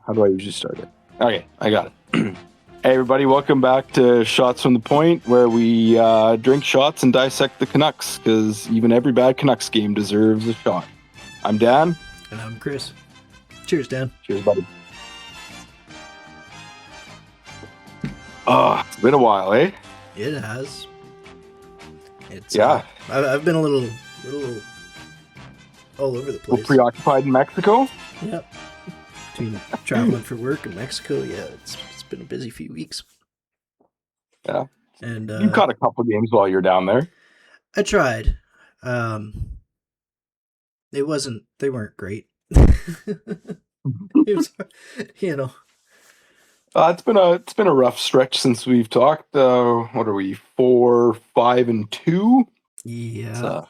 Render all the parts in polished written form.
How do I usually start it? Okay, I got it. Hey, everybody, welcome back to Shots from the Point, where we drink shots and dissect the Canucks, because even every bad Canucks game deserves a shot. I'm Dan. And I'm Chris. Cheers, Dan. Cheers, buddy. It's been a while, eh? It has. It's Yeah. I've been a little all over the A little place. preoccupied in Mexico. Yep. Between traveling for work in Mexico, yeah, it's been a busy few weeks. Yeah. And You caught a couple games while you're down there. I tried. They weren't great. It was, It's been a rough stretch since we've talked. What are we? 4, 5, and 2. Yeah.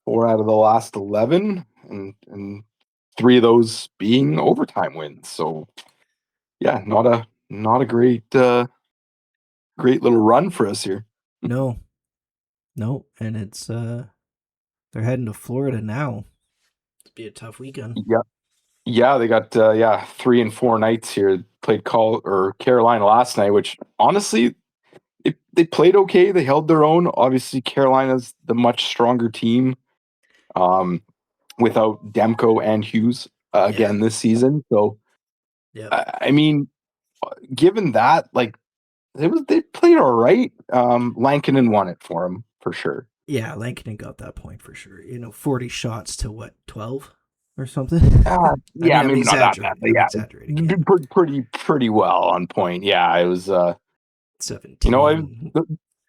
4 out of the last 11, and 3 of those being overtime wins. So, yeah, not a great little run for us here. No, and it's they're heading to Florida now. It'll be a tough weekend. Yeah, they got 3 and 4 nights here. Played Carolina last night, which honestly, they played okay. They held their own. Obviously, Carolina's the much stronger team. Without Demko and Hughes again this season. So, I mean, given that, like, they played all right. Lankinen won it for him for sure. Yeah, Lankinen got that point for sure. 40 shots to what, 12 or something? Yeah, I'm maybe not that bad, but yeah, exaggerating. Pretty well on point. Yeah, it was 17.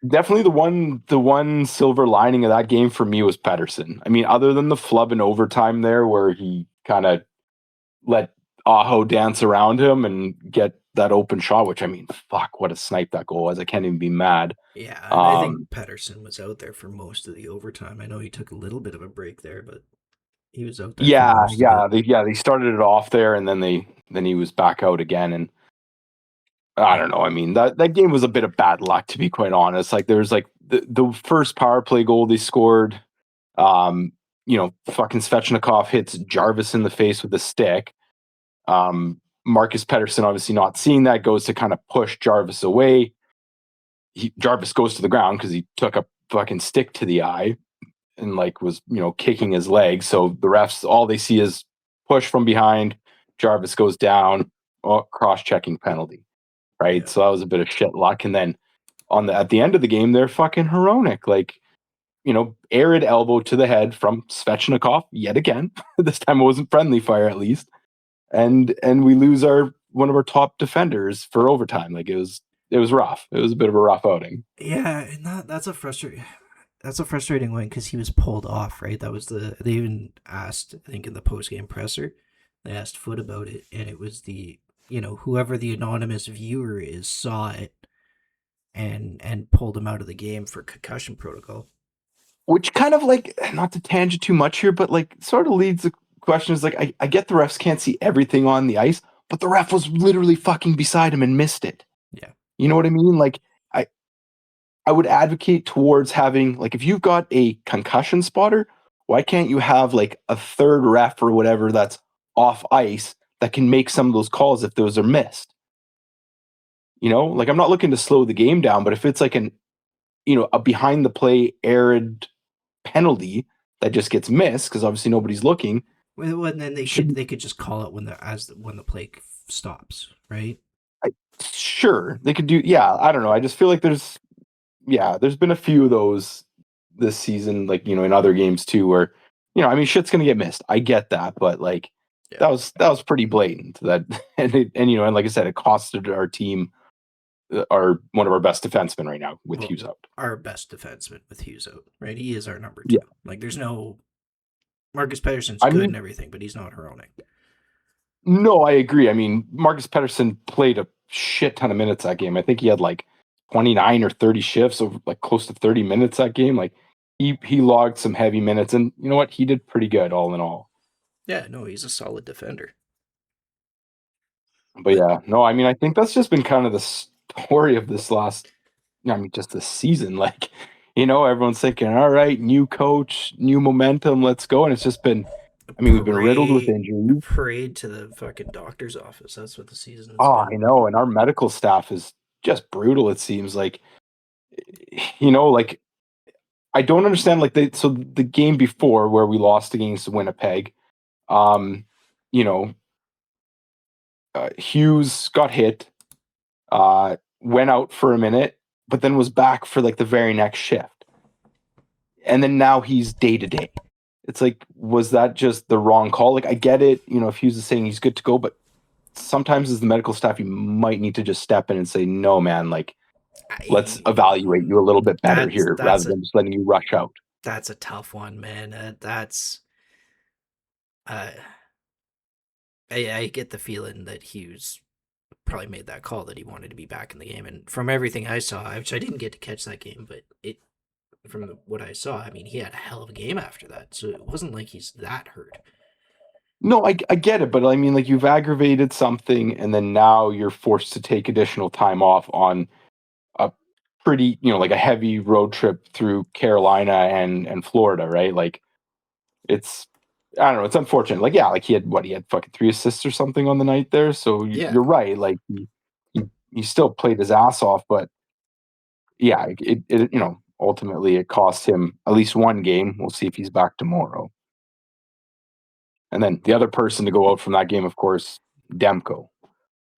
Definitely the one silver lining of that game for me was Pettersson. I mean, other than the flub in overtime there, where he kind of let Aho dance around him and get that open shot, which, I mean, fuck, what a snipe that goal was. I can't even be mad. Yeah, and I think Pettersson was out there for most of the overtime. I know he took a little bit of a break there, but he was out there. They started it off there, and then he was back out again, and I don't know. I mean, that game was a bit of bad luck, to be quite honest. Like, there's like the first power play goal they scored. Fucking Svechnikov hits Jarvis in the face with a stick. Marcus Pettersson, obviously not seeing that, goes to kind of push Jarvis away. Jarvis goes to the ground because he took a fucking stick to the eye and was kicking his leg. So the refs, all they see is push from behind. Jarvis goes down. Cross-checking penalty. Right. Yeah. So that was a bit of shit luck. And then at the end of the game, they're fucking Hronek. Arid elbow to the head from Svechnikov yet again. This time it wasn't friendly fire, at least. And we lose one of our top defenders for overtime. Like, it was rough. It was a bit of a rough outing. Yeah, and that's a frustrating one because he was pulled off, right? That was they even asked, I think, in the post-game presser, they asked Foot about it, and it was whoever the anonymous viewer is saw it and pulled him out of the game for concussion protocol. Which kind of, not to tangent too much here, but sort of leads the question is, I get the refs can't see everything on the ice, but the ref was literally fucking beside him and missed it. Yeah. You know what I mean? I would advocate towards having, if you've got a concussion spotter, why can't you have a third ref or whatever that's off ice that can make some of those calls if those are missed? I'm not looking to slow the game down, but if it's a behind the play arid penalty that just gets missed because obviously nobody's looking. Well, and then they could just call it when the play stops, right? Sure, they could do. Yeah, I don't know. I just feel like there's been a few of those this season, in other games too, where shit's gonna get missed. I get that, but that was pretty blatant. That and like I said, it costed our team one of our best defensemen right now with Hughes out. Our best defenseman with Hughes out, right? He is our number 2. Yeah. There's no Marcus Pettersson's good and everything, but he's not Hronek. No, I agree. I mean, Marcus Pettersson played a shit ton of minutes that game. I think he had 29 or 30 shifts over close to 30 minutes that game. He logged some heavy minutes, and you know what? He did pretty good all in all. Yeah, no, he's a solid defender. But yeah, no, I mean, I think that's just been kind of the story of this just this season. Everyone's thinking, all right, new coach, new momentum, let's go. And it's just been I mean, we've been riddled with A injuries. parade to the fucking doctor's office. That's what the season's Oh, I been. know, and our medical staff is just brutal. It seems like, like I don't understand. Like so the game before where we lost against Winnipeg, um, you know, Hughes got hit, went out for a minute, but then was back for like the very next shift, and then now he's day to day. It's like, was that just the wrong call? Like, I get it, if Hughes is saying he's good to go, but sometimes as the medical staff, you might need to just step in and say, no, man, like, let's I, evaluate you a little bit better that's here rather that's a than just letting you rush out. that's a tough one, man. That's uh, I get the feeling that Hughes probably made that call that he wanted to be back in the game, and from everything I saw, which I didn't get to catch that game, but from what I saw, I mean, he had a hell of a game after that, so it wasn't like he's that hurt. No, I get it, but I mean, like, you've aggravated something, and then now you're forced to take additional time off on a pretty, like a heavy road trip through Carolina and Florida, right? Like, it's I don't know, it's unfortunate. Like, yeah, like he had fucking 3 assists or something on the night there. So Yeah, you're right. Like he still played his ass off, but yeah, ultimately it cost him at least one game. We'll see if he's back tomorrow. And then the other person to go out from that game, of course, Demko,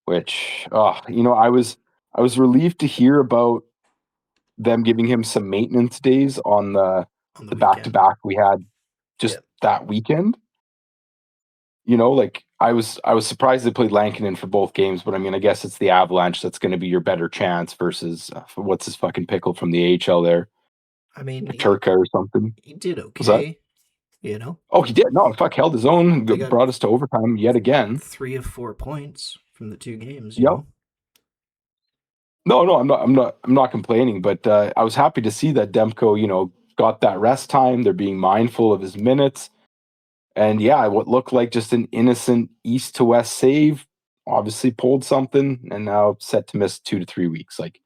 which I was relieved to hear about them giving him some maintenance days on the on the the back to weekend. back we had Yeah, just that weekend. Like I was surprised they played Lankinen for both games, but I mean, I guess it's the Avalanche that's going to be your better chance versus what's his fucking pickle from the AHL there, I mean, Turka or something. he did Was that? okay, you know. Oh, he did. No, fuck, held his own, They got brought us to overtime yet again. 3 of 4 points from the 2 games, you Yep. know. No, no, I'm not complaining, but I was happy to see that Demko, got that rest time. They're being mindful of his minutes. And yeah, what looked like just an innocent east to west save obviously pulled something and now set to miss 2 to 3 weeks. Like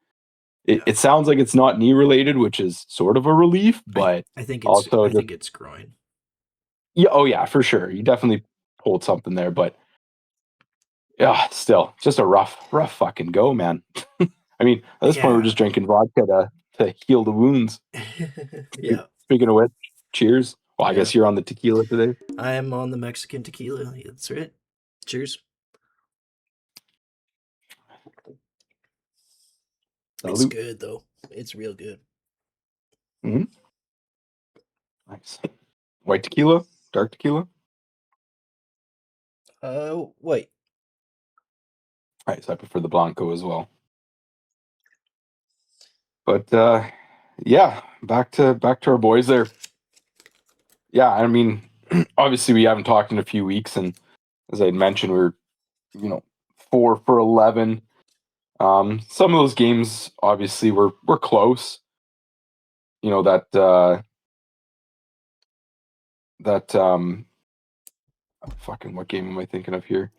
it, Yeah, it sounds like it's not knee related, which is sort of a relief, I but I think it's also I just think it's groin. yeah, oh yeah, for sure. You definitely pulled something there, but yeah, still just a rough fucking go, man. I mean, at this point we're Yeah, just drinking vodka to heal the wounds. yeah, Speaking of which, cheers. Well, I yeah. guess you're on the tequila today. I am on the Mexican tequila. That's right. Cheers. It's Salute. good though. It's real good. Mhm. Nice. White tequila, dark tequila. Wait. Right, so I prefer the Blanco as well. But yeah, back to our boys there. Yeah, I mean, obviously we haven't talked in a few weeks, and as I had mentioned, we're 4 for 11. Some of those games obviously were close. That fucking what game am I thinking of here?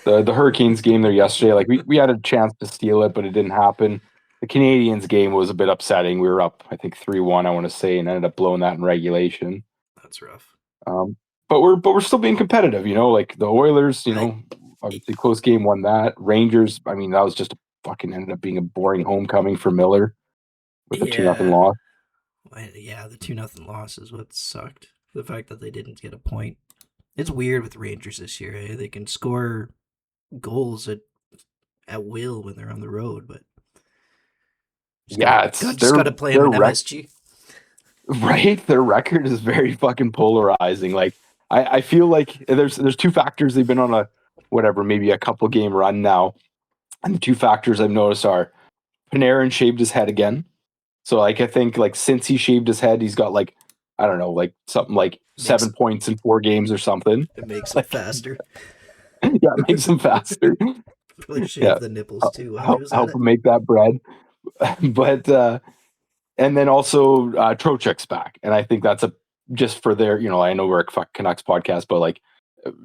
The Hurricanes game there yesterday. Like we had a chance to steal it, but it didn't happen. The Canadians game was a bit upsetting. We were up, I think 3-1, I want to say, and ended up blowing that in regulation. That's rough. Um, but we're still being competitive. Like the Oilers. I Obviously close game, won that. Rangers. I mean, that was just fucking ended up being a boring homecoming for Miller with a 2-0 yeah. loss. Yeah, the 2-0 loss is what sucked. The fact that they didn't get a point. It's weird with Rangers this year. Eh? They can score goals at will when they're on the road, but Yeah, it's just gotta play them their in rec MSG. right. Their record is very fucking polarizing. Like I feel like there's two factors. They've been on a whatever, maybe a couple game run now, and the two factors I've noticed are Panarin shaved his head again. So like I think like since he shaved his head, he's got like I don't know, like something like Makes 7 points in 4 games or something. it makes them Like faster. yeah, it makes him faster. Probably shave Yeah, the nipples too while he help was at help it. him make that bread. But and then also Trocheck's back, and I think that's a just for their I know we're a Canucks podcast, but like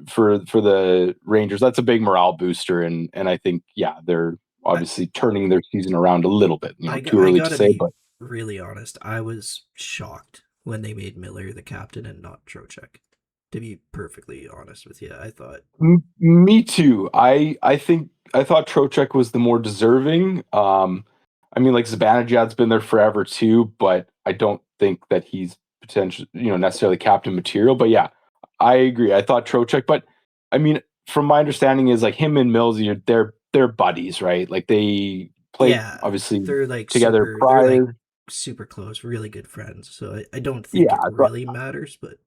for the Rangers, that's a big morale booster, and I think yeah they're I, obviously turning their season around a little bit. Too I early to gotta say, be but really honest. I was shocked when they made Miller the captain and not Trocheck. To be perfectly honest with you, I thought. Me too. I think I thought Trocheck was the more deserving. I mean, like Zibanejad's been there forever too, but I don't think that he's potential, necessarily captain material. But yeah, I agree. I thought Trocheck, but I mean, from my understanding, is like him and Mills, they're buddies, right? Like they played Yeah, obviously they're like together super. They're like prior. super close, really good friends. So I don't think Yeah, it but really matters, but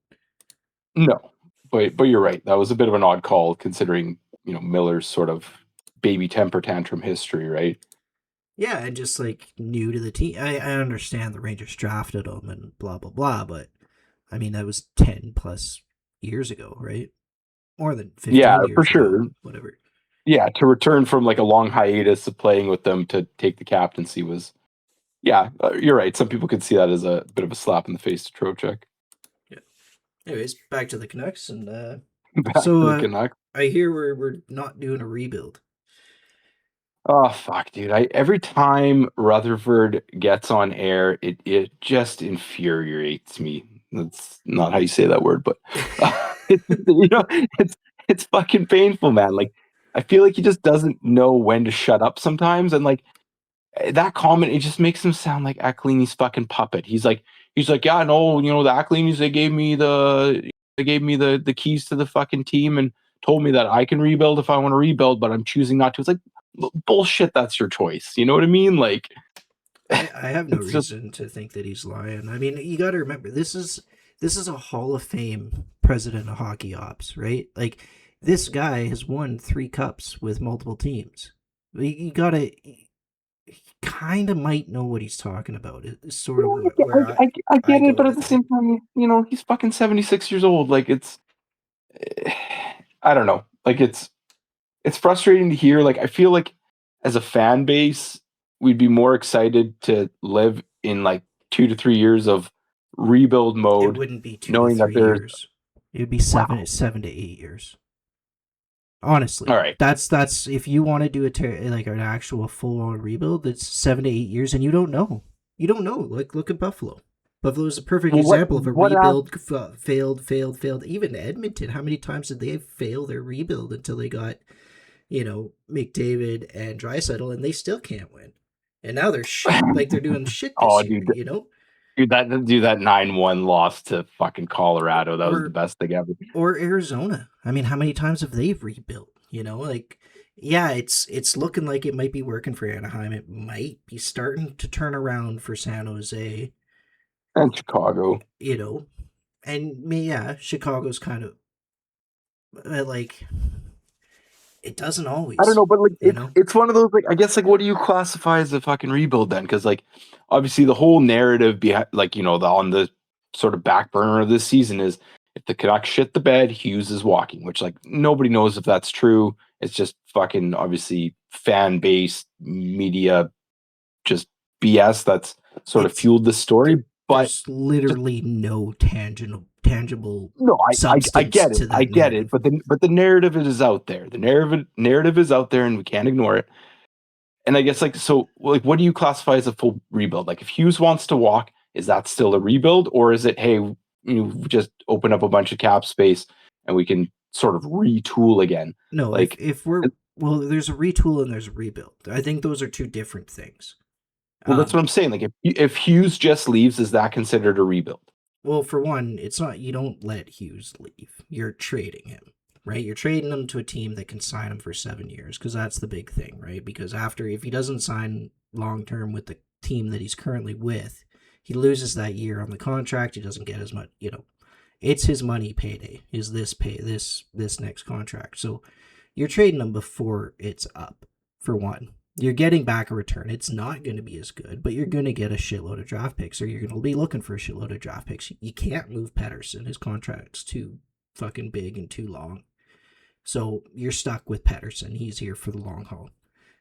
no, but you're right. That was a bit of an odd call considering Miller's sort of baby temper tantrum history, right? yeah, and just like new to the team. I understand the Rangers drafted him and blah blah blah, but I mean that was 10 plus years ago, right? More than Yeah, 15 years for ago, sure. whatever. Yeah, to return from like a long hiatus of playing with them to take the captaincy was, yeah, you're right. Some people could see that as a bit of a slap in the face to Trocheck. Yeah. Anyways, back to the Canucks, and Back so to the Canucks. I hear we're not doing a rebuild. Oh fuck, dude! Every time Rutherford gets on air, it just infuriates me. That's not how you say that word, but it's it's fucking painful, man. Like I feel like he just doesn't know when to shut up sometimes, and like that comment, it just makes him sound like Aquilini's fucking puppet. He's like, yeah, no, the Aquilinis, they gave me the keys to the fucking team and told me that I can rebuild if I want to rebuild, but I'm choosing not to. It's like bullshit. That's your choice. You know what I mean? Like I have no it's just reason to think that he's lying. I mean, you got to remember this is a Hall of Fame president of hockey ops, right? Like this guy has won 3 cups with multiple teams. You gotta he kind of might know what he's talking about. It's sort of where I I get it, go but at with the it. same time, he's fucking 76 years old. Like it's I don't know. Like it's frustrating to hear. Like I feel like as a fan base, we'd be more excited to live in like 2 to 3 years of rebuild It mode, wouldn't be two to knowing that three there's years. It would be wow. 7 to 8 years. All Honestly, right. that's if you want to do like an actual full on rebuild, it's 7 to 8 years, and you don't know. You don't know. Like look at Buffalo. Buffalo is a perfect Well, what example of a what ab- rebuild failed. Even Edmonton, how many times did they fail their rebuild until they got McDavid and Draisaitl, and they still can't win. And now they're shit. Like they're doing shit oh, this year. dude, that 9-1 loss to fucking Colorado. That was the Or best thing ever. or Arizona. I mean, how many times have they rebuilt? Like yeah, it's looking like it might be working for Anaheim. It might be starting to turn around for San Jose. And Chicago. You know, and me, yeah, Chicago's kind of like it doesn't I don't always. know, but like You it's know, it's one of those like I guess like what do you classify as a fucking rebuild then? Because like obviously the whole narrative behind like on the sort of back burner of this season is if the Canucks shit the bed, Hughes is walking, which like nobody knows if that's true. It's just fucking obviously fan based media just BS that's sort of it's fueled this story. But there's just literally no tangible no, I substance get it. to I that get it. narrative. But the narrative is out there. The narrative is out there and we can't ignore it. And I guess like so like what do you classify as a full rebuild? Like if Hughes wants to walk, is that still a rebuild or is it hey, just open up a bunch of cap space and we can sort of retool again? No, if Like if we're well, there's a retool and there's a rebuild. I think those are two different things. well that's what Um, I'm saying. Like if Hughes just leaves, is that considered a rebuild? well, for one, it's not you don't let Hughes leave. You're trading him, right? You're trading him to a team that can sign him for 7 years because that's the big thing, right? Because after if he doesn't sign long term with the team that he's currently with, he loses that year on the contract. He doesn't get as much, it's his money payday. Is this next contract? So you're trading him before it's up. For one, you're getting back a return. It's not going to be as good, but you're going to get a shitload of draft picks, or you're going to be looking for a shitload of draft picks. You can't move Pedersen. His contract's too fucking big and too long. So you're stuck with Pedersen. He's here for the long haul.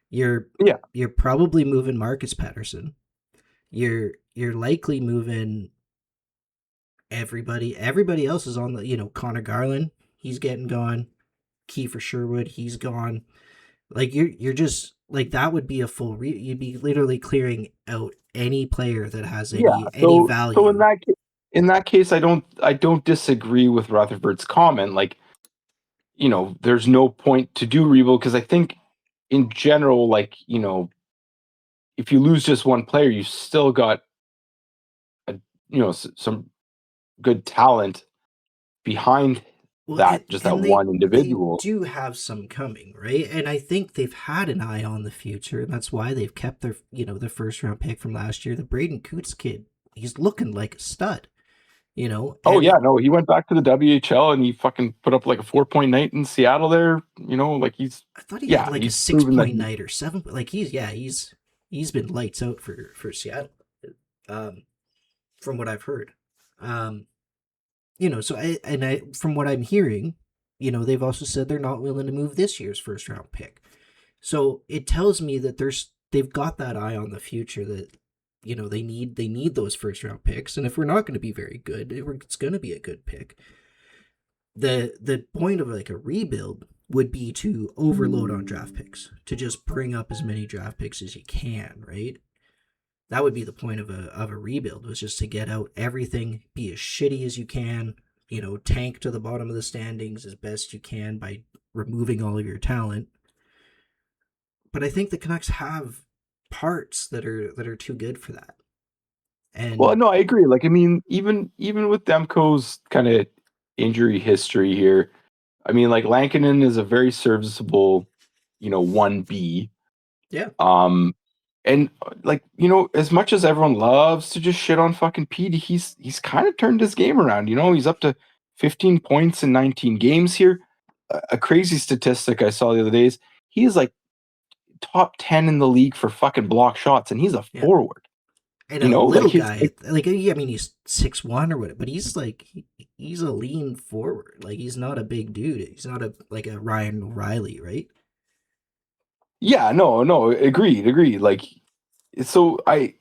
You're Yeah. you're probably moving Marcus Pedersen. You're likely moving everybody. Everybody else is on the Connor Garland. He's getting gone. Kiefer Sherwood. He's gone. Like you're just like that would be a you'd be literally clearing out any player that has Yeah. any So in value. that case, in that case, I don't disagree with Rutherford's comment. Like, there's no point to do rebuild because I think in general, like, if you lose just one player, you still got a, some good talent behind Well, that, just that and one they individual. do have some coming, right? And I think they've had an eye on the future, and that's why they've kept their their first round pick from last year, the Braden Coots kid. He's looking like a stud, Oh and yeah, no, he went back to the WHL and he fucking put up like a 4 point night in Seattle there. Like I thought he had yeah, like a he's six proven that point night or seven. Like he's been lights out for Seattle, um, from what I've heard. Um, so I from what I'm hearing, they've also said they're not willing to move this year's first round pick. So it tells me that they've got that eye on the future that they need those first round picks, and if we're not going to be very good, it's going to be a good pick. The point of like a rebuild would be to overload on draft picks, to just bring up as many draft picks as you can, right? That would be the point of a rebuild, was just to get out everything, be as shitty as you can, tank to the bottom of the standings as best you can by removing all of your talent. But I think the Canucks have parts that are too good for that. well, And no, I agree. Like, I mean, even with Demko's kind of injury history here, I mean, like Lankinen is a very serviceable, 1B. yeah, Um, and like, as much as everyone loves to just shit on fucking Petey, he's kind of turned his game around. He's up to 15 points in 19 games here. A crazy statistic I saw the other day is he is like top 10 in the league for fucking block shots, and he's a yeah. forward. And a Like little his guy, like I mean, he's 6'1" or whatever, but he's like he's a lean forward. Like he's not a big dude. He's not like a Ryan O'Reilly, right? yeah, no, agreed. Like, so like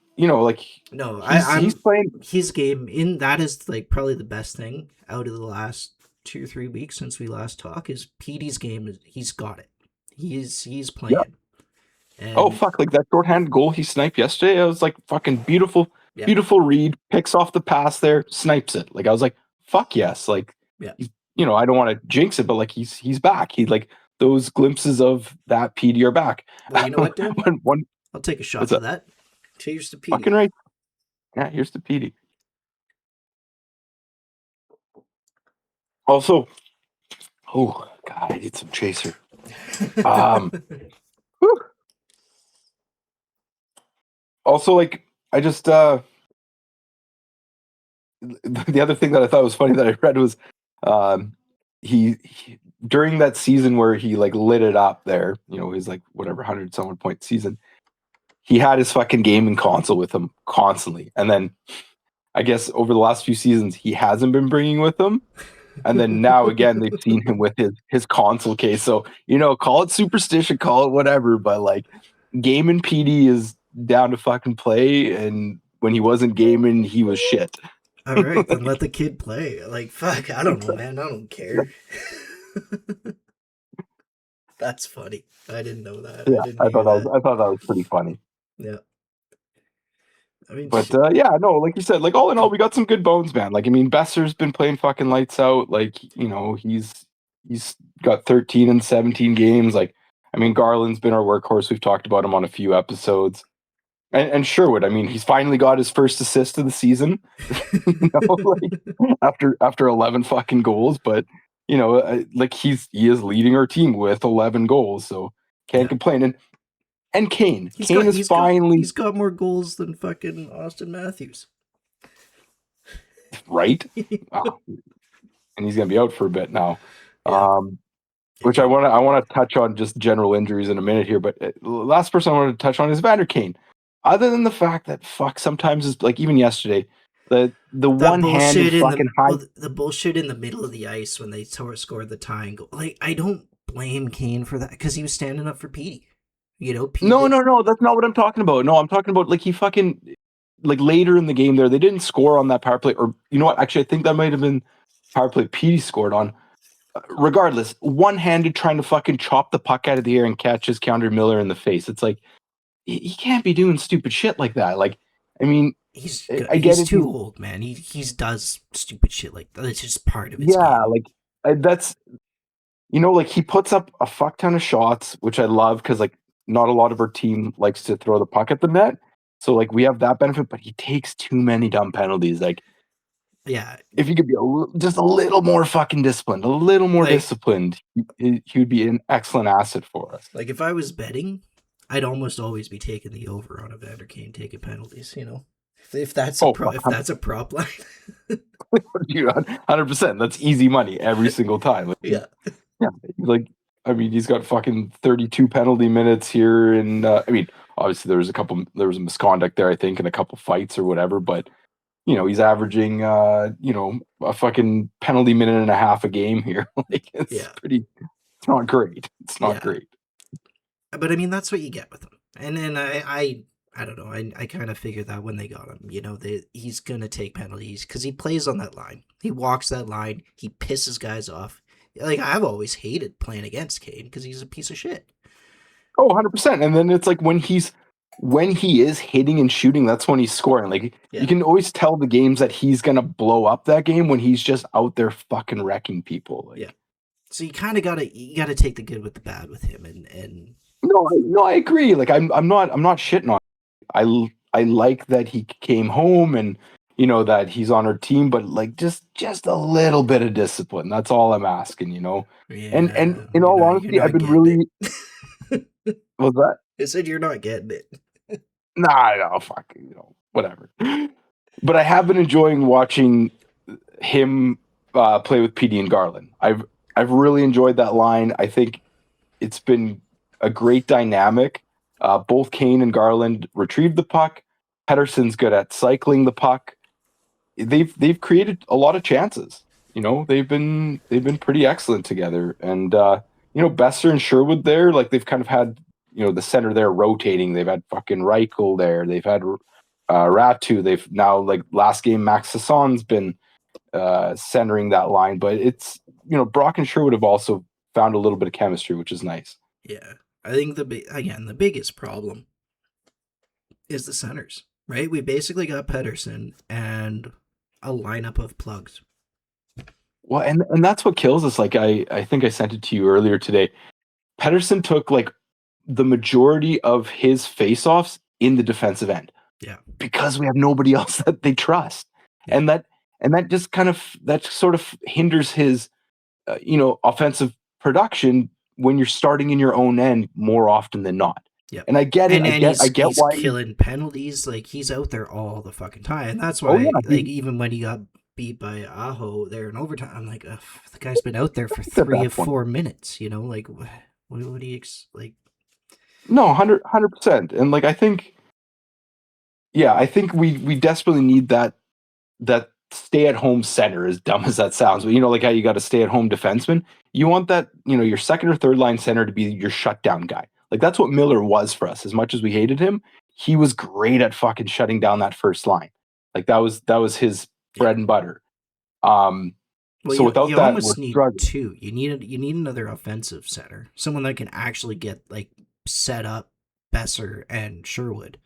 No, he's I'm playing his game in that is like probably the best thing out of the last 2 or 3 weeks since we last talked. Is Petey's game is he's got it. He's yeah. playing, Oh and fuck! Like that shorthand goal he sniped yesterday, I was like, fucking beautiful, yeah, beautiful read, picks off the pass there, snipes it. Like I was like, fuck yes! Like yeah. he's, I don't want to jinx it, but like he's back. He like those glimpses of that PD are back. Well, you know what, Dan? one I'll take a what's shot to that? that. Cheers to Fucking Petey. right. Yeah, here's the PD. Also, oh god, I need some chaser. Whew. Also, like I just the other thing that I thought was funny that I read was um, he during that season where he like lit it up there, his like whatever 100 some point season, he had his fucking gaming console with him constantly, and then I guess over the last few seasons he hasn't been bringing with him, and then now again they've seen him with his console case. So call it superstition, call it whatever, but like gaming PD is down to fucking play, and when he wasn't gaming, he was shit. All right, then let the kid play. Like, fuck, I don't know, man. I don't care. That's funny. I didn't know that. I Yeah, didn't hear that. I thought that was pretty funny. Yeah. I mean, But yeah, no, like you said, like all in all, we got some good bones, man. Like I mean, Besser's been playing fucking lights out. Like he's got 13 and 17 games. Like I mean, Garland's been our workhorse. We've talked about him on a few episodes. And Sherwood, I mean, he's finally got his first assist of the season. Like after 11 fucking goals, but like he is leading our team with 11 goals, so can't yeah. complain. And Kane, He's Kane got is he's got finally he's got more goals than fucking Austin Matthews. right. Ah, and he's gonna be out for a bit now. Yeah. Which I want to touch on just general injuries in a minute here, but last person I wanted to touch on is Vander Kane. Other than the fact that fuck sometimes is like even yesterday, the That one-handed bullshit in the fucking high. well, the bullshit in the middle of the ice when they scored the tying goal. Like I don't blame Kane for that because he was standing up for Petey. No, that's not what I'm talking about. No, I'm talking about like he fucking like later in the game there, they didn't score on that power play, or you know what? Actually, I think that might have been power play Petey scored on. Regardless, one-handed trying to fucking chop the puck out of the air and catch his counter Miller in the face. It's like he can't be doing stupid shit like that. Like, I mean, I get he's it. too old, man. He's does stupid shit like that. It's just part of his Yeah, game. like that's like he puts up a fuck ton of shots, which I love because like not a lot of our team likes to throw the puck at the net. So like we have that benefit, but he takes too many dumb penalties. Like Yeah, if he could be just a little more fucking disciplined, a little more like disciplined, he would be an excellent asset for us. if I was betting, I'd almost always be taking the over on Evander Kane taking penalties. If that's a Oh, if that's a prop line. 100%. That's easy money every single time. Like, Yeah, yeah, like I mean, he's got fucking 32 penalty minutes here, and I mean, obviously there was a misconduct there, I think, in a couple fights or whatever, but he's averaging a fucking penalty minute and a half a game here. Like yeah, it's not great. It's not yeah. great. But I mean, that's what you get with him. And then I don't know. I kind of figured that when they got him, he's gonna take penalties because he plays on that line. He walks that line. He pisses guys off. Like I've always hated playing against Kane because he's a piece of shit. Oh, 100%. And then it's like when he is hitting and shooting, that's when he's scoring. Like Yeah, you can always tell the games that he's gonna blow up that game when he's just out there fucking wrecking people. yeah. Like So you gotta take the good with the bad with him, and no, I agree. Like I'm not shitting on. I like that he came home and that he's on our team, but like just a little bit of discipline. That's all I'm asking. And yeah, in all you're honesty, I've not been getting really it. was that I said you're not getting it. nah no fuck whatever. But I have been enjoying watching him play with PD and Garland. I've really enjoyed that line. I think it's been a great dynamic. Both Kane and Garland retrieve the puck. Pedersen's good at cycling the puck. They've created a lot of chances. They've been pretty excellent together. And Besser and Sherwood there, like they've kind of had the center there rotating. They've had fucking Reichel there. They've had Ratu. They've now like last game Max Hassan's been centering that line, but it's Brock and Sherwood have also found a little bit of chemistry, which is nice. Yeah, I think the biggest problem is the centers, right? We basically got Pedersen and a lineup of plugs. Well, and that's what kills us. Like I think I sent it to you earlier today. Pedersen took like the majority of his faceoffs in the defensive end Yeah, because we have nobody else that they trust, yeah, and that just that sort of hinders his offensive production when you're starting in your own end more often than not. yeah. And I get it. And I get he's why. killing penalties. Like he's out there all the fucking time. And that's Oh why, yeah, like, even when he got beat by Aho there in overtime, I'm like, ugh, the guy's been out there for at 3 that of point. 4 minutes. Like, what do you like? No, 100%. And like I think, yeah, I think we desperately need that stay at home center, as dumb as that sounds. But like how you got a stay at home defenseman, you want that your second or third line center to be your shutdown guy. Like that's what Miller was for us. As much as we hated him, he was great at fucking shutting down that first line. Like that was his Yeah. bread and butter. Um, Well, so without you that, we're almost need struggling. two. You need another offensive center, someone that can actually get like set up Besser and Sherwood,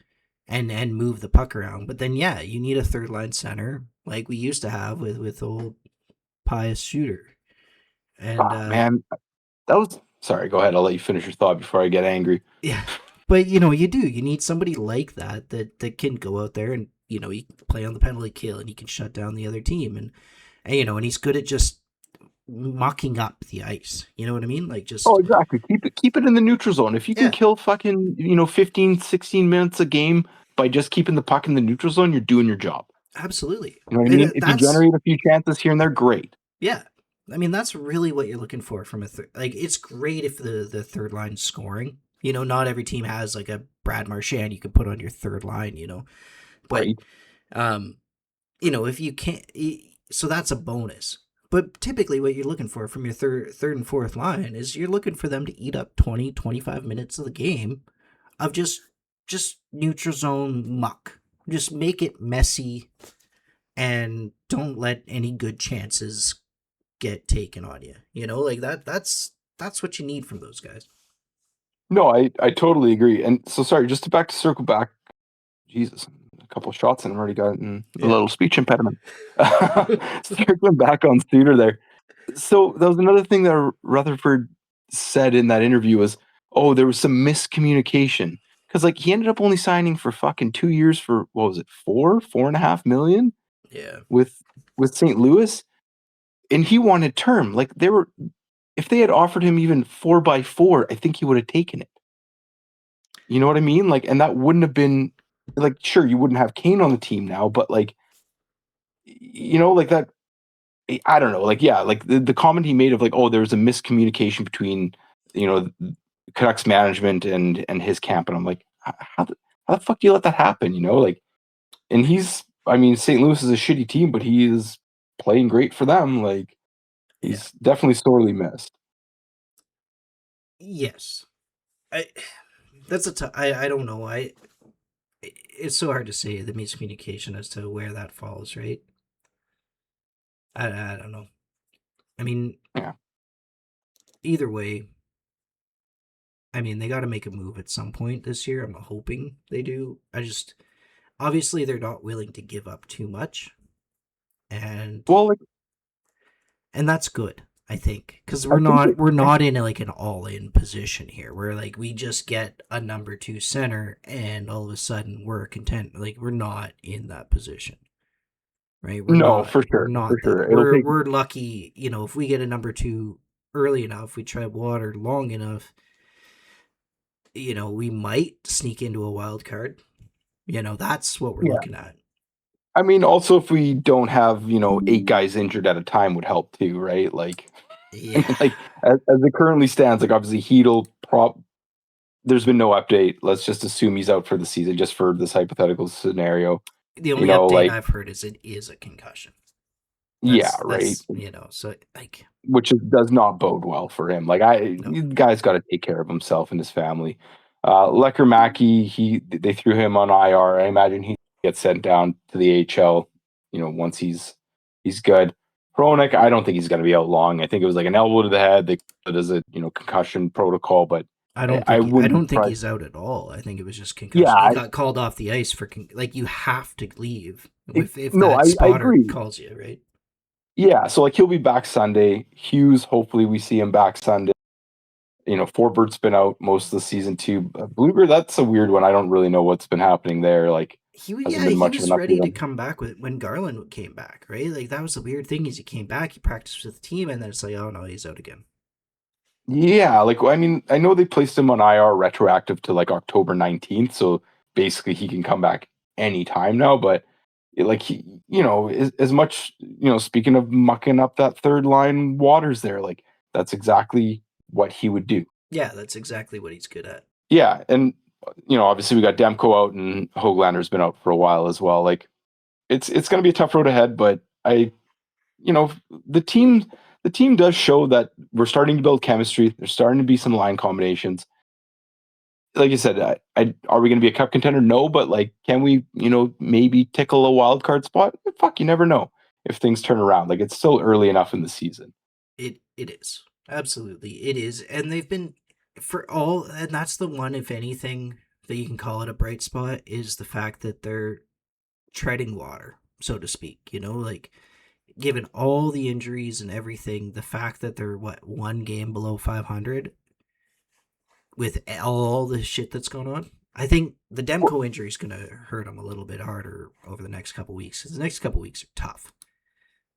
and move the puck around. But then yeah, you need a third line center like we used to have with old Pius Shooter. And Oh, man, that was sorry. Go ahead. I'll let you finish your thought before I get angry. yeah, but you do. You need somebody like that can go out there and he can play on the penalty kill and he can shut down the other team and he's good at just mucking up the ice. You know what I mean? Like Oh, just exactly. Keep it in the neutral zone. If you can yeah, kill fucking 15, 16 minutes a game by just keeping the puck in the neutral zone, you're doing your job. absolutely. You know what I And mean? If you that's generate a few chances here and there, great. yeah. I mean that's really what you're looking for from a like it's great if the third line's scoring. Not every team has like a Brad Marchand you can put on your third line. But Right. um if you can't, so that's a bonus. But typically, what you're looking for from your third and fourth line is you're looking for them to eat up 20, 25 minutes of the game of just neutral zone muck. Just make it messy and don't let any good chances get taken on you. Like that's what you need from those guys. No, I totally agree. And so sorry, just to circle back. Jesus, a couple of shots and I'm already gotten a Yeah. little speech impediment. Circling back on Suter there. So that was another thing that Rutherford said in that interview was, oh, there was some miscommunication. Because like he ended up only signing for fucking 2 years for what was it, 4.5 million Yeah. with St. Louis? And he wanted term. Like they were if they had offered him even 4x4, I think he would have taken it. You know what I mean? Like, and that wouldn't have been like, sure, you wouldn't have Kane on the team now, but like, like that. I don't know. Like, yeah, like the comment he made of like, oh, there was a miscommunication between, Canucks management and his camp, and I'm like, how the fuck do you let that happen? Like, and I mean, St. Louis is a shitty team, but he is playing great for them. Like, Yeah. he's definitely sorely missed. Yes. I that's a I don't know. It's so hard to say the miscommunication as to where that falls, right? I don't know. I mean, Yeah. either way, I mean, they got to make a move at some point this year. I'm hoping they do. Obviously they're not willing to give up too much, and Well, like, that's good. I think because I think it. we're not in like an all in position here. Where like we just get a number two center, and all of a sudden we're content. Like we're not in that position, right? No, for We're sure, for not that. sure. It'll take. We're lucky. If we get a number two early enough, we tread water long enough. We might sneak into a wild card. That's what we're Yeah. looking at. I mean, also, if we don't have, 8 guys injured at a time would help too, right? Like, I Yeah. mean, like as it currently stands, like obviously Heedle there's been no update. Let's just assume he's out for the season, just for this hypothetical scenario. The only update Like, I've heard is it is a concussion. yeah, right. So like Which does not bode well for him. Like, no. the guy's got to take care of himself and his family. Lecker Mackey, they threw him on IR. I imagine he gets sent down to the AHL. Once he's good. Hronik, I don't think he's going to be out long. I think it was like an elbow to the head. They put it as a concussion protocol, but I I wouldn't be don't think surprised. he's out at all. I think it was just Yeah, concussion. He got called off the ice for like you have to leave if no, that I spotter agree. calls you, right? Yeah, so like he'll be back Sunday. Hughes, hopefully we see him back Sunday. Forbert's been out most of the season too. Blueger, that's a weird one. I don't really know what's been happening there. Like, hasn't been He much of an was update ready to on. come back when Garland came back, right? Like that was the weird thing is he came back, he practiced with the team, and then it's like, oh no, he's out again. Yeah, like I mean, I know they placed him on IR retroactive to like October 19th, so basically he can come back anytime now. But like he, as much, speaking of mucking up that third line waters there, like that's exactly what he would do. Yeah, that's exactly what he's good at. Yeah, and obviously we got Demko out and Hoaglander's been out for a while as well. Like it's going to be a tough road ahead, but you know, the team does show that we're starting to build chemistry. There's starting to be some line combinations. Like you said, are we going to be a cup contender? No, but like, can we, maybe tickle a wild card spot? Fuck, you never know if things turn around. Like it's still early enough in the season. It is. Absolutely. It is. And they've been for all and that's the one, if anything, that you can call it a bright spot is the fact that they're treading water, so to speak. Like given all the injuries and everything, the fact that they're one game below 500 with all the shit that's going on. I think the Demko injury is going to hurt them a little bit harder over the next couple weeks. 'Cause the next couple weeks are tough,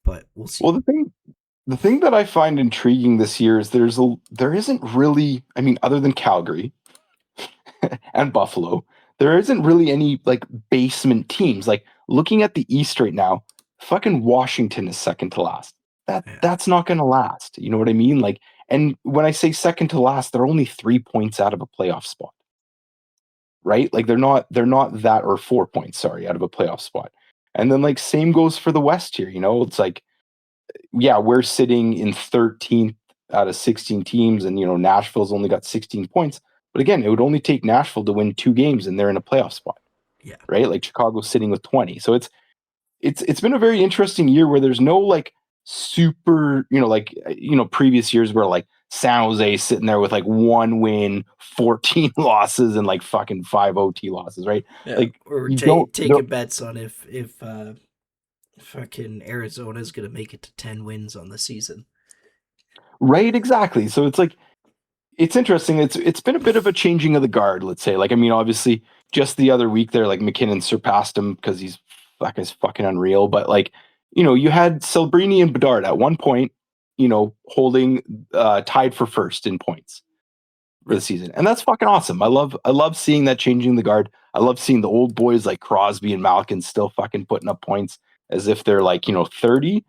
but we'll see. Well, the thing that I find intriguing this year is there isn't really, I mean, other than Calgary and Buffalo, there isn't really any like basement teams. Like looking at the East right now, fucking Washington is second to last. Yeah, That's not going to last. You know what I mean? Like, and when I say second to last, they're only 3 points out of a playoff spot, right? Like they're not that, or 4 points, sorry, out of a playoff spot. And then like same goes for the West here. It's like, yeah, we're sitting in 13th out of 16 teams, and Nashville's only got 16 points. But again, it would only take Nashville to win 2 games, and they're in a playoff spot, yeah, right? Like Chicago's sitting with 20. So it's been a very interesting year where there's no like super, like previous years where like San Jose sitting there with like 1 win, 14 losses, and like fucking 5 OT losses, right? Yeah, Like or we're you don't. taking bets on if fucking Arizona's gonna make it to 10 wins on the season. Right, exactly. So it's like it's interesting. It's been a bit of a changing of the guard, let's say. Like, I mean, obviously, just the other week there, like McKinnon surpassed him because that guy's fucking unreal. But like, you had Celebrini and Bedard at one point, holding tied for first in points for the Yeah, season, and that's fucking awesome. I love seeing that changing the guard. I love seeing the old boys like Crosby and Malkin still fucking putting up points as if they're like 30,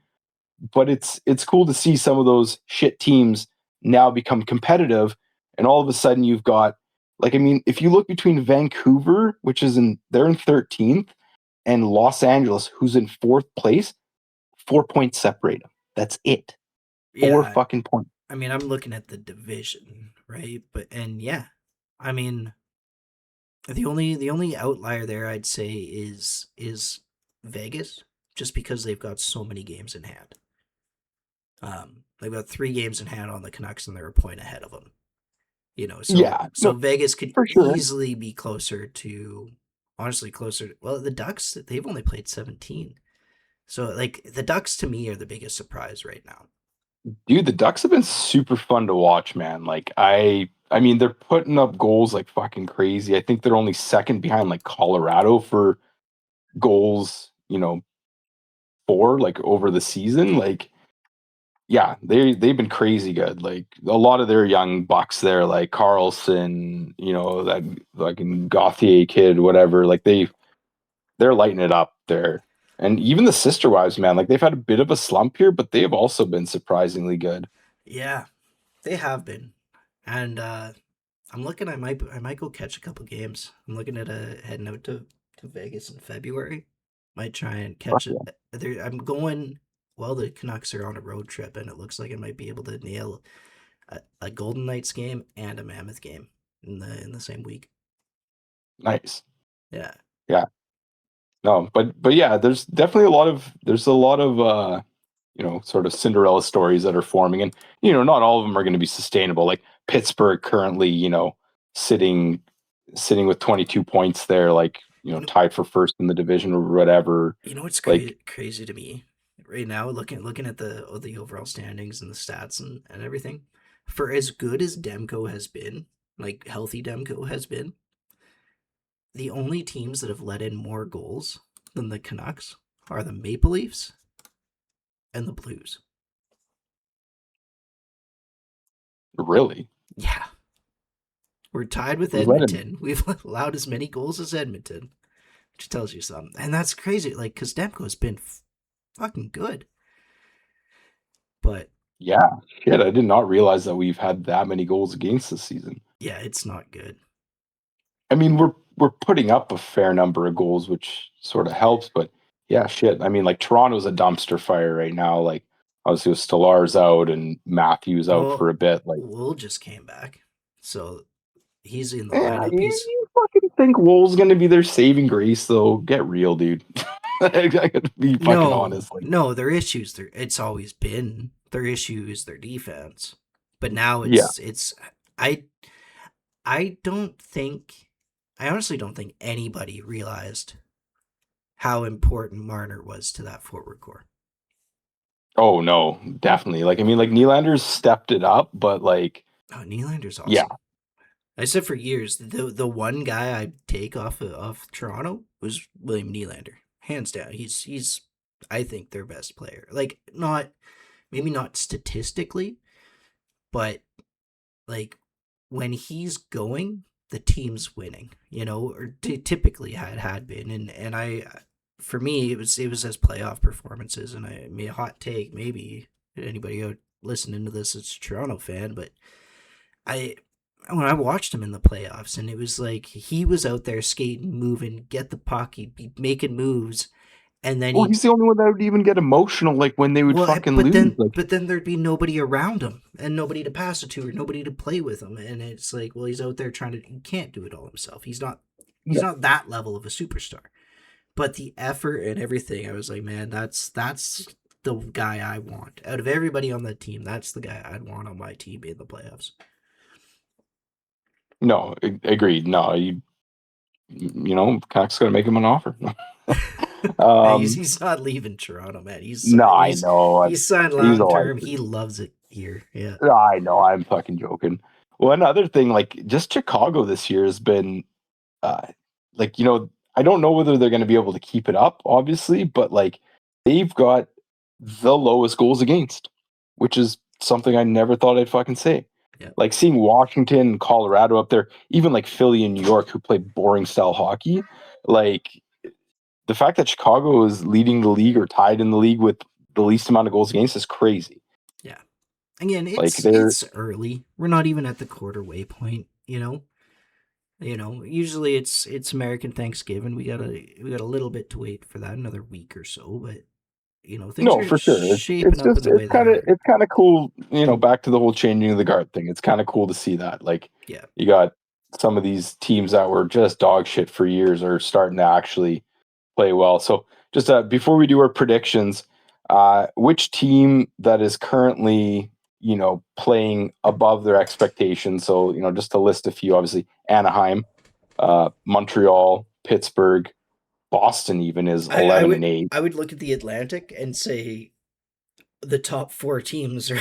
but it's cool to see some of those shit teams now become competitive, and all of a sudden you've got, like, I mean, if you look between Vancouver, which is they're in 13th, and Los Angeles, who's in fourth place, 4 points separate them. That's it. Four yeah. fucking points. I mean, I'm looking at the division, right? And yeah, I mean, the only outlier there I'd say is Vegas, just because they've got so many games in hand. They've got 3 games in hand on the Canucks, and they're a point ahead of them. So Yeah, so no, Vegas could for sure. easily be closer to, honestly, closer. Well, the Ducks, they've only played 17, so like the Ducks to me are the biggest surprise right now. Dude, the Ducks have been super fun to watch, man. Like, I mean, they're putting up goals like fucking crazy. I think they're only second behind like Colorado for goals, for like over the season. Like, yeah, they've been crazy good. Like a lot of their young bucks there, like Carlson, that fucking Gauthier kid, whatever. Like they're lighting it up there. And even the sister wives, man, like they've had a bit of a slump here, but they've also been surprisingly good. Yeah, they have been, and I'm looking. I might go catch a couple games. I'm looking at heading out to Vegas in February. Might try and Fuck catch it. yeah. I'm going. Well, the Canucks are on a road trip, and it looks like I might be able to nail a Golden Knights game and a Mammoth game in the same week. Nice. Yeah, Yeah. No, but yeah, there's a lot of sort of Cinderella stories that are forming, and not all of them are going to be sustainable. Like Pittsburgh currently, sitting sitting with 22 points there, like, you know, tied for first in the division or whatever. what's Like, crazy to me right now, looking at the overall standings and the stats and everything. For as good as Demko has been, like healthy Demko has been, the only teams that have let in more goals than the Canucks are the Maple Leafs and the Blues. really, Yeah. We're tied with who's that in? Edmonton. We've allowed as many goals as Edmonton, which tells you something. And that's crazy, like, because Demko's been fucking good. But Yeah, shit, I did not realize that we've had that many goals against this season. yeah, it's not good. I mean, we're putting up a fair number of goals, which sort of helps, but yeah, shit. I mean, like Toronto's a dumpster fire right now. Like, obviously with Stellar's out and Matthews out for Well, a bit. Like, Will just came back. So he's in the yeah, lineup. you fucking think Wool's gonna be their saving grace, though? Get real, dude. I gotta be fucking No, honest. Like, no, their issues. It's always been their issue is their defense, but now yeah. it's. I I don't think. I honestly don't think anybody realized how important Marner was to that forward core. Oh no, definitely. Like, I mean, like Nylander's stepped it up, but like, Oh, Nylander's yeah, awesome. I said for years the one guy I'd take off Toronto was William Nylander, hands down. He's I think their best player. Like not maybe not statistically, but like when he's going, the team's winning. Or typically had been, and I for me it was as playoff performances, and I mean a hot take maybe anybody out listening to this is a Toronto fan, but I when I watched him in the playoffs, and it was like he was out there skating, moving, get the puck, he'd be making moves, and then well, he he's the only one that would even get emotional, like when they would well, fucking lose. Like, but then there'd be nobody around him and nobody to pass it to or nobody to play with him, and it's like, well, he's out there trying to. He can't do it all himself. He's yeah, not that level of a superstar, but the effort and everything, I was like, man, that's the guy I want out of everybody on the team. That's the guy I'd want on my team in the playoffs. No, agreed. No, Canucks got to make him an offer. Yeah, um, he's not leaving Toronto, man. no, I know. He's signed He's long always. term. He loves it here. Yeah, I know. I'm fucking joking. Well, another thing, like just Chicago this year has been, uh, like I don't know whether they're going to be able to keep it up, obviously, but like they've got the lowest goals against, which is something I never thought I'd fucking say. yeah, Like seeing Washington and Colorado up there, even like Philly and New York, who play boring style hockey, like the fact that Chicago is leading the league or tied in the league with the least amount of goals against is crazy. yeah. Again, Like they're it's early. We're not even at the quarter way point. Usually it's American Thanksgiving. We got a little bit to wait for that, another week or so. But things no, are for sure. shaping up in the way they are. It's kind of cool, back to the whole changing of the guard thing. It's kind of cool to see that. Like Yeah, you got some of these teams that were just dog shit for years are starting to actually play well. So just before we do our predictions, which team that is currently, playing above their expectations? So, just to list a few, obviously Anaheim, Montreal, Pittsburgh, Boston even is I 11 would and 8. I would look at the Atlantic and say the top four teams are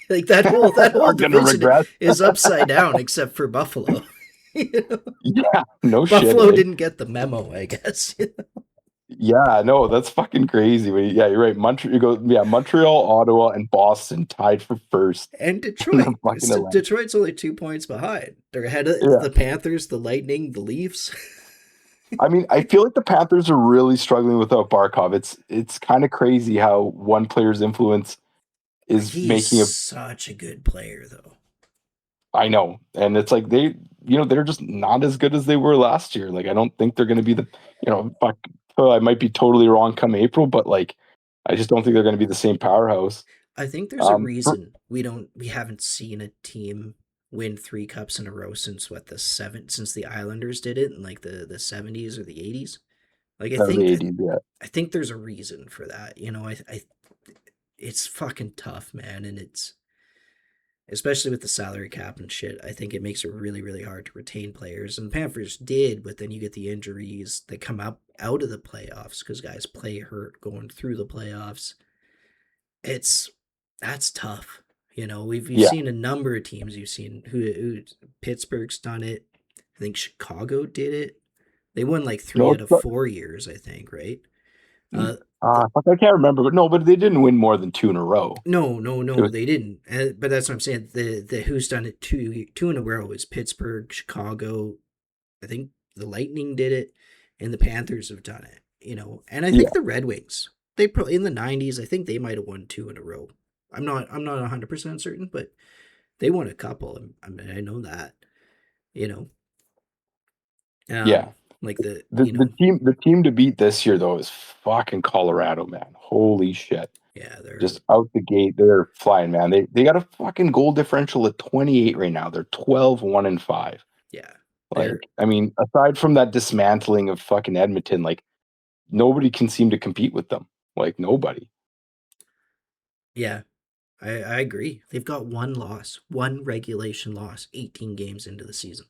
like that whole Are going to division regress. is upside down except for Buffalo. You know? Yeah, no shit, Buffalo eh? didn't get the memo, I guess. Yeah, no, that's fucking crazy. Yeah, you're right. Montreal, Ottawa, and Boston tied for first And in the Detroit. fucking Atlantic. Detroit's only 2 points behind. They're ahead of Yeah. the Panthers, the Lightning, the Leafs. I mean, I feel like the Panthers are really struggling without Barkov. It's kind of crazy how one player's influence is He's making a. such a good player, though. I know, and it's like they're just not as good as they were last year. Like I don't think they're going to be fuck. I might be totally wrong come April, but like I just don't think they're going to be the same powerhouse. I think there's a Um, reason we haven't seen a team win 3 cups in a row since since the Islanders did it in like the 70s or the 80s. Like that was the 80s, yeah, I think there's a reason for that. It's fucking tough, man, and it's especially with the salary cap and shit. I think it makes it really really hard to retain players. And the Panthers did, but then you get the injuries that come out of the playoffs because guys play hurt going through the playoffs. It's That's tough. We've yeah. seen a number of teams. You've seen who Pittsburgh's done it. I think Chicago did it. They won like three No, out of 4 years, I think, right? Uh, the fuck, I can't remember, but no, but they didn't win more than two in a row. No, no, It no, was, they didn't. But that's what I'm saying. The who's done it two in a row is Pittsburgh, Chicago. I think the Lightning did it, and the Panthers have done it. And I think yeah, the Red Wings. They probably in the '90s. I think they might have won two in a row. I'm not 100% certain, but they won a couple. I mean, I know that. You know, yeah. like The team to beat this year though is fucking Colorado, man. Holy shit. yeah, they're Just out the gate, they're flying, man. They got a fucking goal differential at 28 right now. They're 12-1-5. yeah, they're Like, I mean, aside from that dismantling of fucking Edmonton, like nobody can seem to compete with them. Like nobody. yeah. I agree. They've got one loss, one regulation loss, 18 games into the season.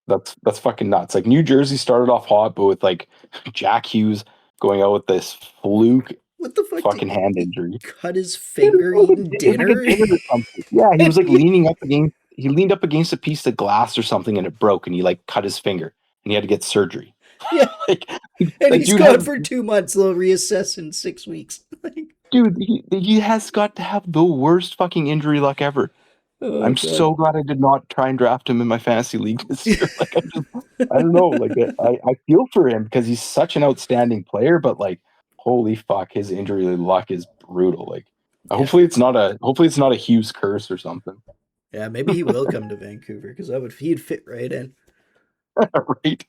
That's fucking nuts. Like New Jersey started off hot, but with like Jack Hughes going out with this fluke What the fuck did fucking hand he injury. cut his Dude, finger eating it was like a dinner? dinner or something. Yeah, he was like leaning up against. He leaned up against a piece of glass or something, and it broke, and he like cut his finger, and he had to get surgery. Yeah, Like and that he's dude gone has, for 2 months. They'll reassess in 6 weeks. Like, dude, he has got to have the worst fucking injury luck ever. oh I'm god. so glad I did not try and draft him in my fantasy league this year. Like I don't know, like I feel for him because he's such an outstanding player, but like holy fuck, his injury luck is brutal. Like Yeah, hopefully it's not a Hughes curse or something. yeah. Maybe he will come to Vancouver because he'd fit right in. Right.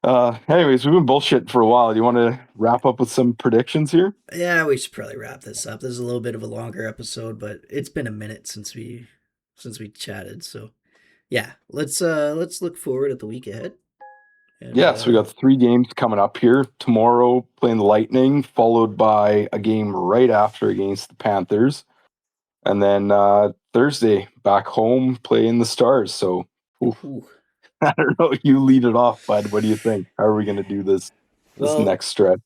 Anyways, we've been bullshitting for a while. Do you want to wrap up with some predictions here? Yeah, we should probably wrap this up. This is a little bit of a longer episode, but it's been a minute since we chatted. So yeah, let's look forward at the week ahead. And Yeah, so we got 3 games coming up here. Tomorrow playing the Lightning, followed by a game right after against the Panthers. And then Thursday back home playing the Stars. So oof, ooh, I don't know. You lead it off, bud. What do you think? How are we going to do this well, next stretch?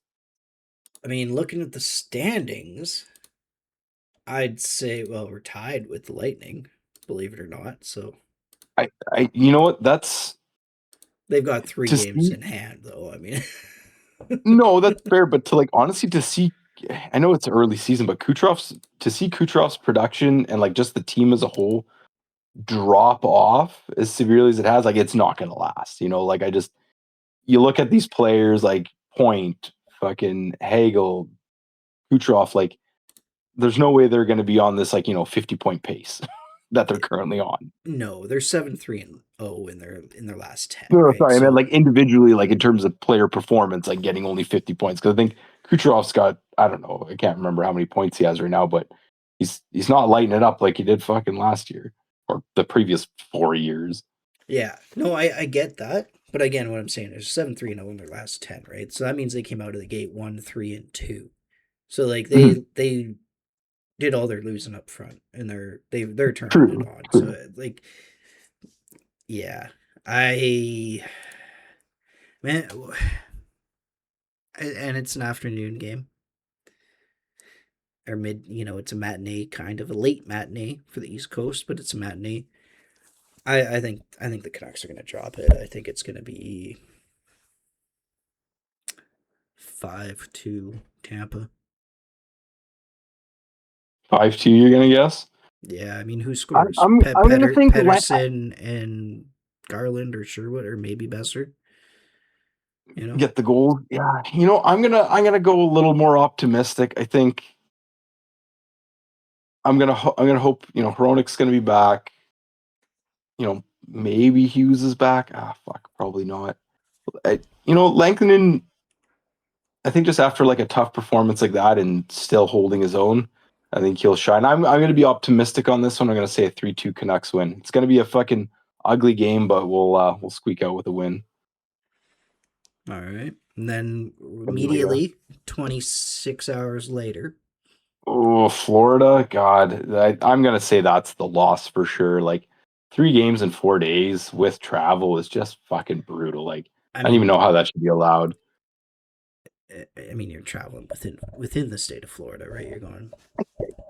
I mean, looking at the standings, I'd say, well, we're tied with the Lightning, believe it or not. So You know what? That's they've got three to games see. in hand, though. I mean, No, that's fair. But to like honestly to see, I know it's early season, but Kucherov's production and like just the team as a whole drop off as severely as it has, like it's not going to last. Like you look at these players like Point, fucking Hagel, Kucherov, like there's no way they're going to be on this 50-point pace that they're currently on. no, they're 7-3-0 in their last 10, No, right? sorry, I meant So like individually, like in terms of player performance, like getting only 50 points. Because I think Kucherov's got, I don't know, I can't remember how many points he has right now, but he's not lighting it up like he did fucking last year or the previous 4 years. yeah, no, I get that. But again, what I'm saying is 7-3-0 in their last 10, right? So that means they came out of the gate 1-3-2. So like Mhm. they did all their losing up front, and they're turning it True, on. true. So like, yeah, I man, and it's an afternoon game or mid. It's a matinee, kind of a late matinee for the East Coast, but it's a matinee. I think the Canucks are going to drop it. I think it's going to be 5-2 Tampa. 5-2, you're gonna guess? Yeah, I mean, who I'm scores? I'm I'm gonna think Pedersen and Garland or Sherwood or maybe Besser. You know, get the goal. Yeah, I'm gonna go a little more optimistic. I think I'm gonna hope Hronek's gonna be back. Maybe Hughes is back. Ah, fuck, probably not. Lankinen, I think just after like a tough performance like that and still holding his own, I think he'll shine. I'm going to be optimistic on this one. I'm going to say a 3-2 Canucks win. It's going to be a fucking ugly game, but we'll squeak out with a win. all right. And then And the, immediately, 26 hours later, Florida, God, I'm going to say that's the loss for sure. Like 3 games in 4 days with travel is just fucking brutal. Like I I don't even mean, know how that should be allowed. you're traveling within the state of Florida, right? You're going,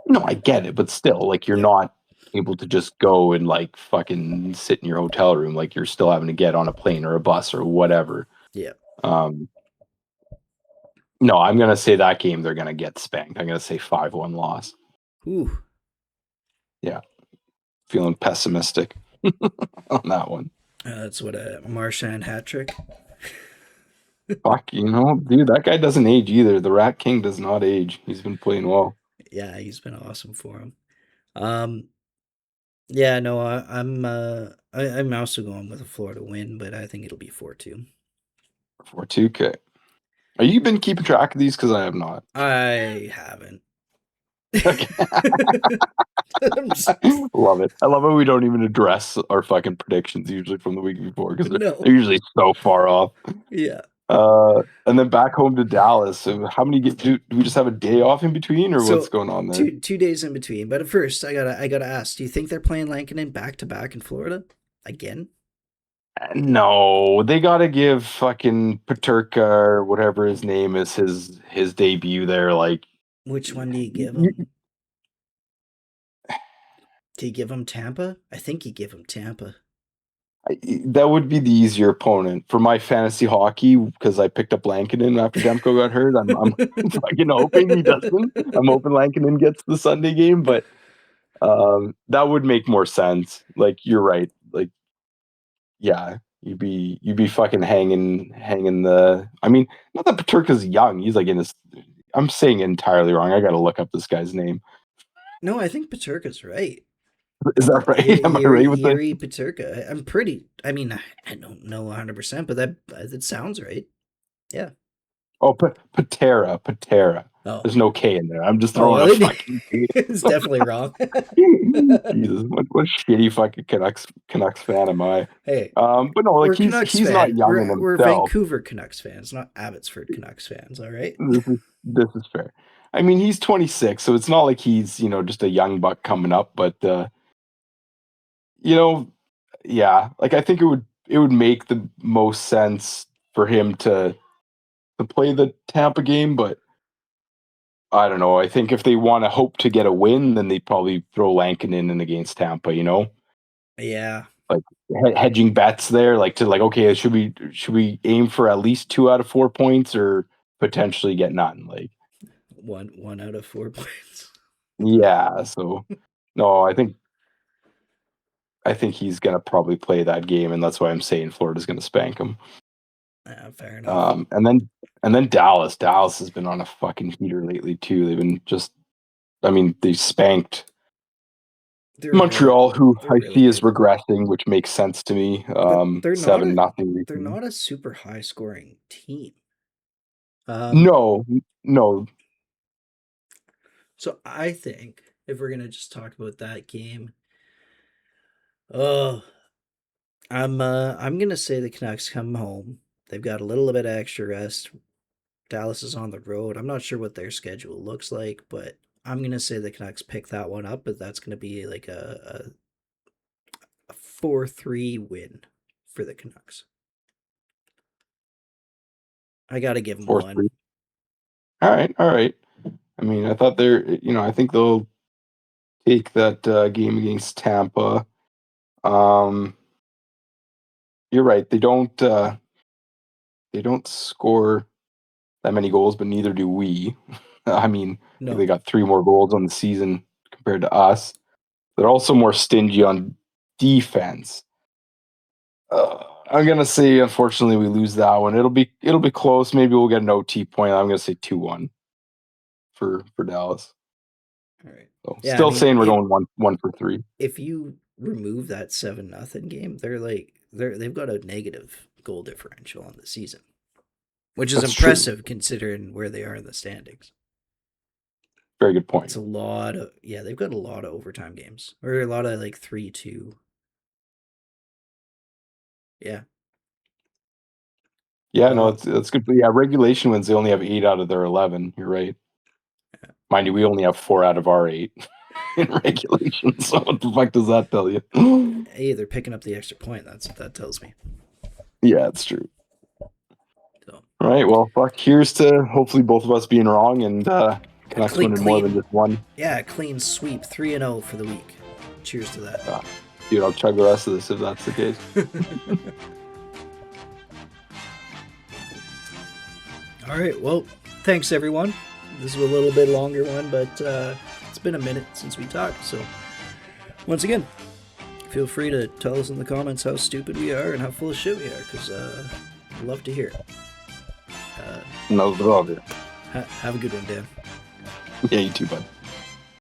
No, I get it, but still, like you're yeah, not able to just go and like fucking sit in your hotel room. Like you're still having to get on a plane or a bus or whatever. yeah. Um, no, I'm gonna say that game they're gonna get spanked. I'm gonna say 5-1 loss. Ooh, Yeah, feeling pessimistic on that one. that's what a Marchand hat trick. Fuck, dude, that guy doesn't age either. The Rat King does not age. He's been playing well. Yeah, he's been awesome for him. Um, yeah, no, I'm also going with a Florida win, but I think it'll be 4-2. 4-2. Okay. Are you been keeping track of these? Because I have not. I haven't. Okay. I'm just, Love it. I love how we don't even address our fucking predictions usually from the week before because they're no. usually so far off. Yeah. And then back home to Dallas. So how many do we just have a day off in between, or what's So going on there? two days in between. But at first, I gotta ask: do you think they're playing Lankinen back to back in Florida again? No, they got to give fucking Paterka or whatever his name is his debut there. Like, Which one do you give you, him? Do you give him Tampa? I think you give him Tampa. that would be the easier opponent for my fantasy hockey because I picked up Lankinen after Demko got hurt. I'm fucking hoping he doesn't. I'm hoping Lankinen gets the Sunday game, but that would make more sense. Like you're right. Like yeah, you'd be fucking hanging the. I mean, not that Paterka's young. He's like in his. I'm saying it entirely wrong. I got to look up this guy's name. No, I think Paterka's right. Is that right? Am I right with that? Yuri Paterka. I'm pretty. I mean, I don't know 100%, but that sounds right. Yeah. Oh, Patera. Oh, There's no K in there. I'm just oh, throwing a really? fucking K. It's definitely wrong. Jesus, what shitty fucking Canucks fan am I? Hey, But no, like we're Canucks he's not fan. young in We're himself. Vancouver Canucks fans, not Abbotsford Canucks fans. All right. This is fair. I mean, he's 26, so it's not like he's just a young buck coming up. But you know, yeah, like I think it would make the most sense for him to play the Tampa game, but I don't know. I think if they want to hope to get a win, then they probably throw Lankinen in against Tampa. Yeah. Like hedging bets there, like to like, okay, should we aim for at least 2 out of 4 points or potentially get none? Like, One out of 4 points. yeah. So no, I think he's gonna probably play that game, and that's why I'm saying Florida's gonna spank him. Yeah, fair enough. And then Dallas has been on a fucking heater lately too. They've been just, I mean, they spanked Montreal, who they're I really see is good. regressing, which makes sense to me. But 7-0 they're recently. not a super high scoring team. Um, No, no, so I think if we're gonna just talk about that game, oh, I'm gonna say the Canucks come home. They've got a little bit of extra rest. Dallas is on the road. I'm not sure what their schedule looks like, but I'm gonna say the Canucks pick that one up, but that's gonna be like a 4-3 win for the Canucks. I gotta give them one. 4-3. All right, all right. I mean, I thought I think they'll take that game against Tampa. Um, you're right. They don't score that many goals, but neither do we. I mean, I think No, they got 3 more goals on the season compared to us. They're also more stingy on defense. I'm gonna say, unfortunately, we lose that one. It'll be close. Maybe we'll get an OT point. I'm gonna say 2-1 for Dallas. all right. So Yeah, I still mean, saying we're going one for three. if you remove that 7-0 game, they've got a negative goal differential on the season, which is That's true. impressive considering where they are in the standings. Very good It's point. a lot of they've got a lot of overtime games or a lot of like 3-2. Yeah. Yeah, no, Um. it's good. But yeah, regulation wins. They only have 8 out of their 11. You're right. Mind you, we only have 4 out of our 8 in regulation. So what the fuck does that tell you? Hey, they're picking up the extra point. That's what that tells me. Yeah, it's true. So All right. Well, fuck. Here's to hopefully both of us being wrong and a Canucks winning more than just one. yeah, clean sweep, 3-0 for the week. Cheers to that. Dude, I'll chug the rest of this if that's the case. All right. Well, thanks everyone. This is a little bit longer one, but it's been a minute since we talked. So once again, feel free to tell us in the comments how stupid we are and how full of shit we are, because I'd love to hear it. No, love it. Have a good one, Dan. Yeah, you too, bud.